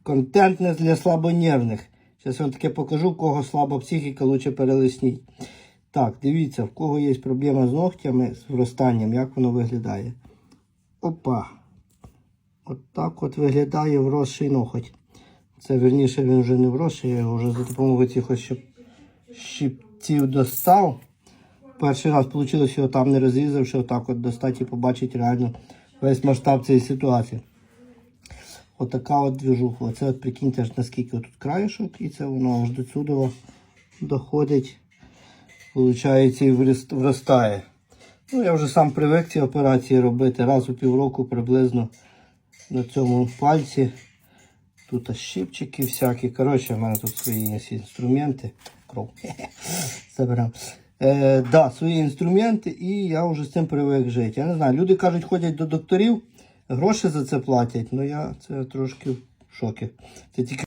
Контент не для слабонервних. Зараз я вам таке покажу, в кого слаба психіка, лучше перелисніть. Так, дивіться, в кого є проблема з ногтями, з вростанням, як воно виглядає. Опа. От так от виглядає вросший ноготь. Це, верніше, він вже не вросший, я його вже за допомогою цих ось щипців достав. Перший раз вийшло його там не розрізавши, отак от достати і побачити реально весь масштаб цієї ситуації. Отака от движуха. Оце от прикиньте, аж наскільки тут краєшок, і це воно аж до сюди доходить, виходить і вростає. Ну, я вже сам привик ці операції робити раз у півроку приблизно на цьому пальці. Тут щипчики всякі. Коротше, в мене тут свої є інструменти. Кров. Заберемо. Да, свої інструменти, і я вже з цим привик жити. Я не знаю, люди кажуть, ходять до докторів, гроші за це платять, але я це трошки в шокі. Це тільки